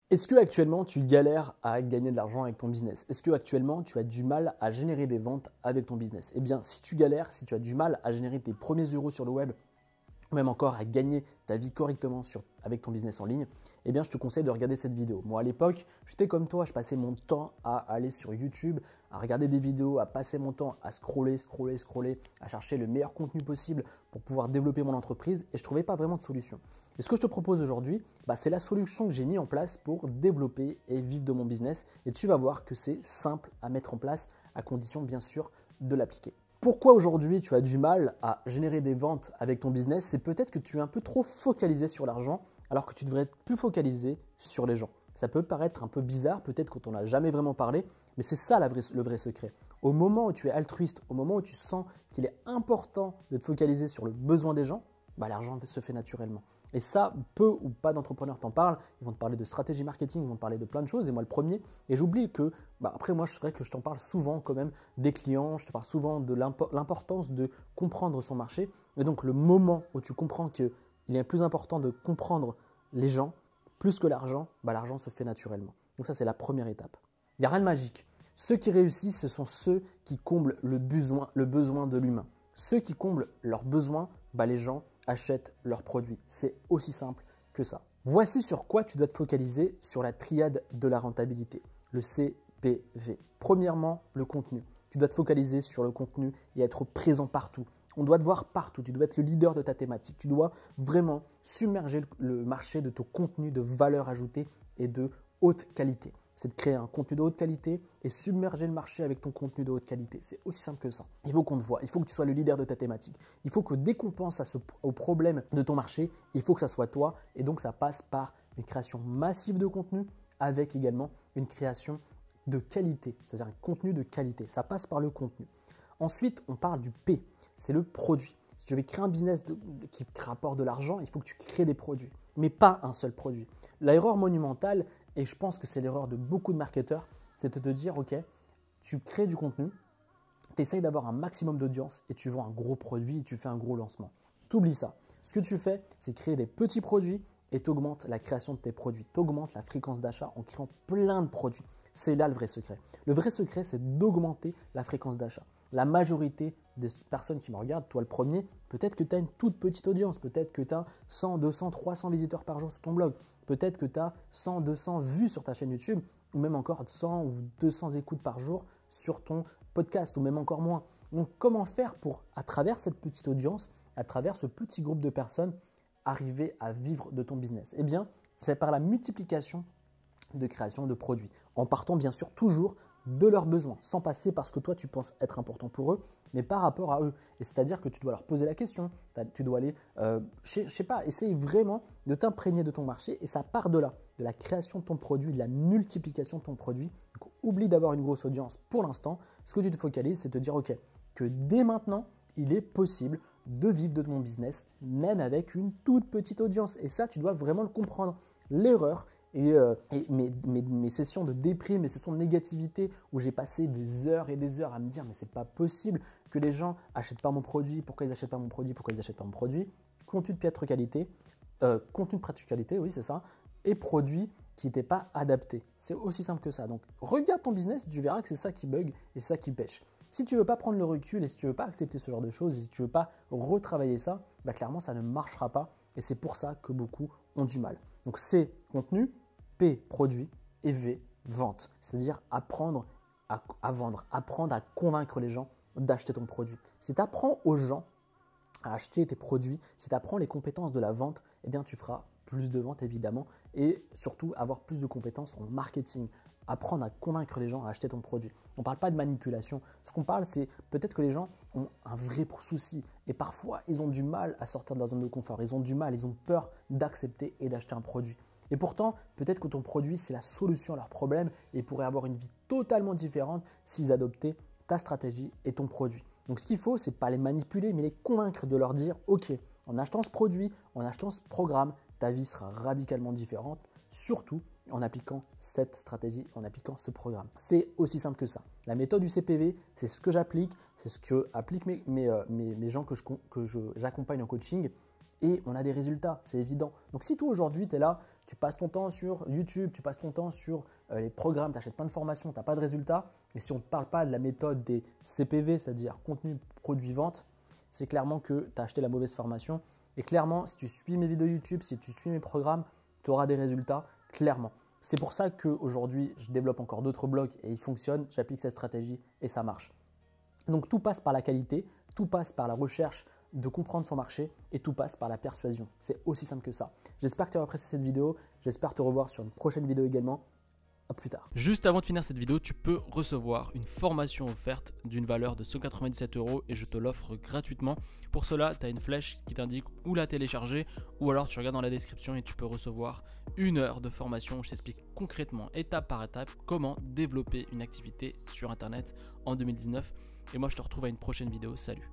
Est-ce que actuellement tu galères à gagner de l'argent avec ton business? Est-ce que actuellement tu as du mal à générer des ventes avec ton business? Eh bien, si tu galères, si tu as du mal à générer tes premiers euros sur le web, ou même encore à gagner ta vie correctement avec ton business en ligne, eh bien, je te conseille de regarder cette vidéo. Moi, à l'époque, j'étais comme toi, je passais mon temps à aller sur YouTube, à regarder des vidéos, à passer mon temps à scroller, à chercher le meilleur contenu possible pour pouvoir développer mon entreprise et je ne trouvais pas vraiment de solution. Et ce que je te propose aujourd'hui, c'est la solution que j'ai mis en place pour développer et vivre de mon business. Et tu vas voir que c'est simple à mettre en place à condition bien sûr de l'appliquer. Pourquoi aujourd'hui tu as du mal à générer des ventes avec ton business? C'est peut-être que tu es un peu trop focalisé sur l'argent alors que tu devrais être plus focalisé sur les gens. Ça peut paraître un peu bizarre, peut-être quand on n'a jamais vraiment parlé, mais c'est ça le vrai secret. Au moment où tu es altruiste, au moment où tu sens qu'il est important de te focaliser sur le besoin des gens, l'argent se fait naturellement. Et ça, peu ou pas d'entrepreneurs t'en parlent. Ils vont te parler de stratégie marketing, ils vont te parler de plein de choses, et moi le premier. Et j'oublie que, après moi, c'est vrai que je t'en parle souvent quand même des clients, je te parle souvent de l'importance de comprendre son marché. Et donc le moment où tu comprends qu'il est plus important de comprendre les gens, plus que l'argent, l'argent se fait naturellement. Donc ça, c'est la première étape. Il n'y a rien de magique. Ceux qui réussissent, ce sont ceux qui comblent le besoin de l'humain. Ceux qui comblent leurs besoins, les gens achètent leurs produits. C'est aussi simple que ça. Voici sur quoi tu dois te focaliser sur la triade de la rentabilité, le CPV. Premièrement, le contenu. Tu dois te focaliser sur le contenu et être présent partout. On doit te voir partout, tu dois être le leader de ta thématique. Tu dois vraiment submerger le marché de ton contenu de valeur ajoutée et de haute qualité. C'est de créer un contenu de haute qualité et submerger le marché avec ton contenu de haute qualité. C'est aussi simple que ça. Il faut qu'on te voie, il faut que tu sois le leader de ta thématique. Il faut que dès qu'on pense au problème de ton marché, il faut que ça soit toi. Et donc ça passe par une création massive de contenu avec également une création de qualité, c'est-à-dire un contenu de qualité. Ça passe par le contenu. Ensuite, on parle du P, c'est le produit. Si tu veux créer un business qui rapporte de l'argent, il faut que tu crées des produits, mais pas un seul produit. L'erreur monumentale, et je pense que c'est l'erreur de beaucoup de marketeurs, c'est de te dire, ok, tu crées du contenu, tu essayes d'avoir un maximum d'audience et tu vends un gros produit et tu fais un gros lancement. T'oublies ça. Ce que tu fais, c'est créer des petits produits et tu augmentes la création de tes produits. Tu augmentes la fréquence d'achat en créant plein de produits. C'est là le vrai secret. Le vrai secret, c'est d'augmenter la fréquence d'achat. La majorité des personnes qui me regardent, toi le premier, peut-être que tu as une toute petite audience, peut-être que tu as 100, 200, 300 visiteurs par jour sur ton blog, peut-être que tu as 100, 200 vues sur ta chaîne YouTube, ou même encore 100 ou 200 écoutes par jour sur ton podcast, ou même encore moins. Donc comment faire pour, à travers cette petite audience, à travers ce petit groupe de personnes, arriver à vivre de ton business? Eh bien, c'est par la multiplication de création de produits, en partant bien sûr toujours de leurs besoins, sans passer par ce que toi tu penses être important pour eux, mais par rapport à eux. Et c'est-à-dire que tu dois leur poser la question, tu dois aller, je sais pas, essayer vraiment de t'imprégner de ton marché et ça part de là, de la création de ton produit, de la multiplication de ton produit. Donc oublie d'avoir une grosse audience pour l'instant. Ce que tu te focalises, c'est de te dire, ok, que dès maintenant, il est possible de vivre de ton business, même avec une toute petite audience. Et ça, tu dois vraiment le comprendre. L'erreur, et mes sessions de déprime, mes sessions de négativité où j'ai passé des heures et des heures à me dire mais c'est pas possible que les gens achètent pas mon produit, pourquoi ils achètent pas mon produit, pourquoi ils achètent pas mon produit, contenu de piètre qualité, contenu de pratique qualité, oui c'est ça, et produit qui n'était pas adapté. C'est aussi simple que ça. Donc regarde ton business, tu verras que c'est ça qui bug et c'est ça qui pêche. Si tu ne veux pas prendre le recul et si tu ne veux pas accepter ce genre de choses et si tu ne veux pas retravailler ça, clairement ça ne marchera pas et c'est pour ça que beaucoup ont du mal. Donc C, contenu, P, produit et V, vente. C'est-à-dire apprendre à vendre, apprendre à convaincre les gens d'acheter ton produit. Si tu apprends aux gens à acheter tes produits, si tu apprends les compétences de la vente, eh bien tu feras plus de ventes évidemment et surtout avoir plus de compétences en marketing. Apprendre à convaincre les gens à acheter ton produit. On ne parle pas de manipulation. Ce qu'on parle, c'est peut-être que les gens ont un vrai souci et parfois ils ont du mal à sortir de leur zone de confort. Ils ont du mal, ils ont peur d'accepter et d'acheter un produit. Et pourtant, peut-être que ton produit, c'est la solution à leurs problèmes et ils pourraient avoir une vie totalement différente s'ils adoptaient ta stratégie et ton produit. Donc ce qu'il faut, c'est pas les manipuler, mais les convaincre de leur dire « Ok, en achetant ce produit, en achetant ce programme, ta vie sera radicalement différente, surtout en appliquant cette stratégie, en appliquant ce programme. » C'est aussi simple que ça. La méthode du CPV, c'est ce que j'applique, c'est ce que appliquent mes gens que j'accompagne en coaching et on a des résultats, c'est évident. Donc si toi aujourd'hui, tu es là, tu passes ton temps sur YouTube, tu passes ton temps sur les programmes, tu achètes plein de formations, tu n'as pas de résultats. Et si on ne te parle pas de la méthode des CPV, c'est-à-dire contenu, produit, vente, c'est clairement que tu as acheté la mauvaise formation. Et clairement, si tu suis mes vidéos YouTube, si tu suis mes programmes, tu auras des résultats, clairement. C'est pour ça qu'aujourd'hui, je développe encore d'autres blogs et ils fonctionnent, j'applique cette stratégie et ça marche. Donc tout passe par la qualité, tout passe par la recherche de comprendre son marché et tout passe par la persuasion. C'est aussi simple que ça. J'espère que tu as apprécié cette vidéo. J'espère te revoir sur une prochaine vidéo également. À plus tard. Juste avant de finir cette vidéo, tu peux recevoir une formation offerte d'une valeur de 197 € et je te l'offre gratuitement. Pour cela, tu as une flèche qui t'indique où la télécharger ou alors tu regardes dans la description et tu peux recevoir 1 heure de formation où je t'explique concrètement, étape par étape, comment développer une activité sur Internet en 2019. Et moi, je te retrouve à une prochaine vidéo. Salut!